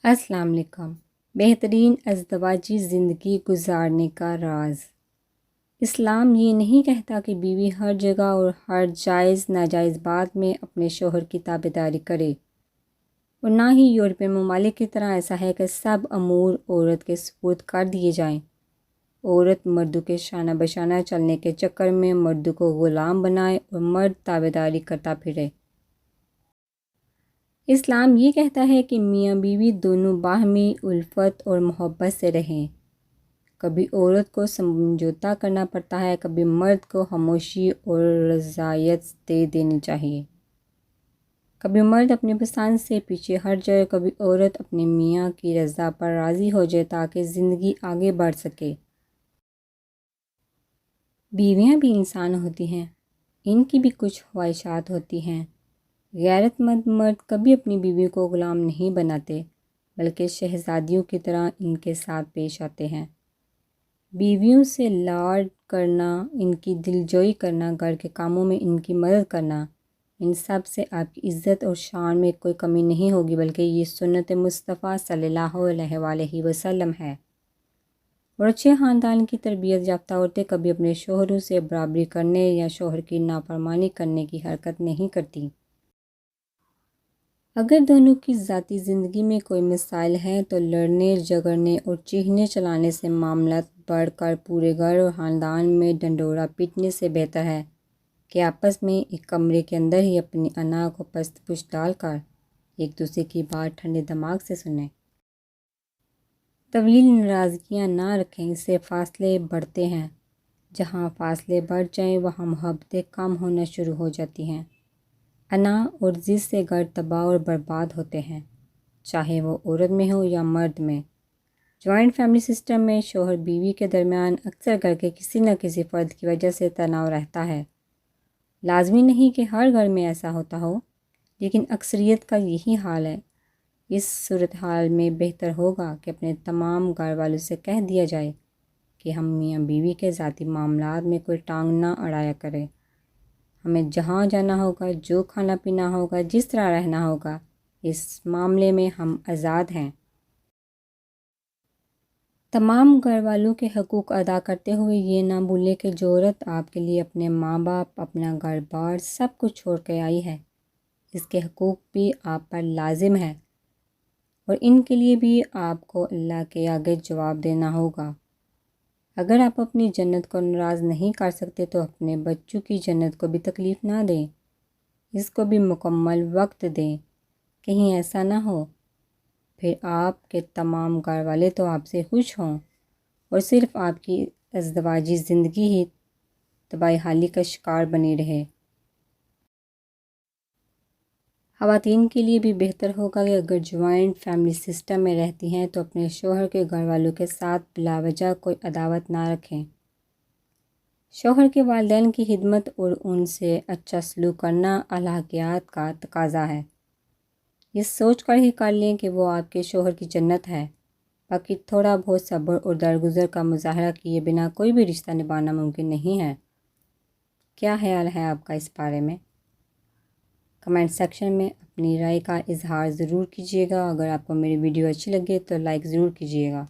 السلام علیکم۔ بہترین ازدواجی زندگی گزارنے کا راز۔ اسلام یہ نہیں کہتا کہ بیوی ہر جگہ اور ہر جائز ناجائز بات میں اپنے شوہر کی تابعداری کرے، اور نہ ہی یورپی ممالک کی طرح ایسا ہے کہ سب امور عورت کے سپرد کر دیے جائیں۔ عورت مردوں کے شانہ بشانہ چلنے کے چکر میں مردوں کو غلام بنائے اور مرد تابعداری کرتا پھرے۔ اسلام یہ کہتا ہے کہ میاں بیوی دونوں باہمی الفت اور محبت سے رہیں۔ کبھی عورت کو سمجھوتا کرنا پڑتا ہے، کبھی مرد کو خاموشی اور رضایت دے دینی چاہیے۔ کبھی مرد اپنی پسند سے پیچھے ہٹ جائے، کبھی عورت اپنے میاں کی رضا پر راضی ہو جائے تاکہ زندگی آگے بڑھ سکے۔ بیویاں بھی انسان ہوتی ہیں، ان کی بھی کچھ خواہشات ہوتی ہیں۔ غیرت مند مرد کبھی اپنی بیوی کو غلام نہیں بناتے، بلکہ شہزادیوں کی طرح ان کے ساتھ پیش آتے ہیں۔ بیویوں سے لاڈ کرنا، ان کی دلجوئی کرنا، گھر کے کاموں میں ان کی مدد کرنا، ان سب سے آپ کی عزت اور شان میں کوئی کمی نہیں ہوگی، بلکہ یہ سنت مصطفیٰ صلی اللہ علیہ وآلہ وسلم ہے۔ اور اچھے خاندان کی تربیت یافتہ عورتیں کبھی اپنے شوہروں سے برابری کرنے یا شوہر کی نافرمانی کرنے کی حرکت نہیں کرتی۔ اگر دونوں کی ذاتی زندگی میں کوئی مسائل ہیں تو لڑنے جھگڑنے اور چیخنے چلانے سے معاملات بڑھ کر پورے گھر اور خاندان میں ڈنڈورا پیٹنے سے بہتر ہے کہ آپس میں ایک کمرے کے اندر ہی اپنی انا کو پست پوچھ ڈال کر ایک دوسرے کی بات ٹھنڈے دماغ سے سنیں۔ طویل ناراضگیاں نہ رکھیں، اس سے فاصلے بڑھتے ہیں۔ جہاں فاصلے بڑھ جائیں وہاں محبتیں کم ہونا شروع ہو جاتی ہیں۔ انا اور ضد سے گھر تباہ اور برباد ہوتے ہیں، چاہے وہ عورت میں ہو یا مرد میں۔ جوائنٹ فیملی سسٹم میں شوہر بیوی کے درمیان اکثر گھر کے کسی نہ کسی فرد کی وجہ سے تناؤ رہتا ہے۔ لازمی نہیں کہ ہر گھر میں ایسا ہوتا ہو، لیکن اکثریت کا یہی حال ہے۔ اس صورتحال میں بہتر ہوگا کہ اپنے تمام گھر والوں سے کہہ دیا جائے کہ ہم میاں بیوی کے ذاتی معاملات میں کوئی ٹانگ نہ اڑایا کریں۔ ہمیں جہاں جانا ہوگا، جو کھانا پینا ہوگا، جس طرح رہنا ہوگا، اس معاملے میں ہم آزاد ہیں۔ تمام گھر والوں کے حقوق ادا کرتے ہوئے یہ نہ بھولیں کہ جو عورت آپ کے لیے اپنے ماں باپ، اپنا گھر بار سب کچھ چھوڑ کے آئی ہے، اس کے حقوق بھی آپ پر لازم ہے، اور ان کے لیے بھی آپ کو اللہ کے آگے جواب دینا ہوگا۔ اگر آپ اپنی جنت کو ناراض نہیں کر سکتے تو اپنے بچوں کی جنت کو بھی تکلیف نہ دیں، اس کو بھی مکمل وقت دیں۔ کہیں ایسا نہ ہو پھر آپ کے تمام گھر والے تو آپ سے خوش ہوں اور صرف آپ کی ازدواجی زندگی ہی تباہ حالی کا شکار بنی رہے۔ خواتین کے لیے بھی بہتر ہوگا کہ اگر جوائنٹ فیملی سسٹم میں رہتی ہیں تو اپنے شوہر کے گھر والوں کے ساتھ بلا وجہ کوئی عداوت نہ رکھیں۔ شوہر کے والدین کی خدمت اور ان سے اچھا سلوک کرنا اخلاقیات کا تقاضا ہے۔ یہ سوچ کر ہی کر لیں کہ وہ آپ کے شوہر کی جنت ہے۔ باقی تھوڑا بہت صبر اور درگزر کا مظاہرہ کیے بنا کوئی بھی رشتہ نبھانا ممکن نہیں ہے۔ کیا خیال ہے آپ کا اس بارے میں؟ کمنٹ سیکشن میں اپنی رائے کا اظہار ضرور کیجیے گا۔ اگر آپ کو میری ویڈیو اچھی لگے تو لائک ضرور کیجیے گا۔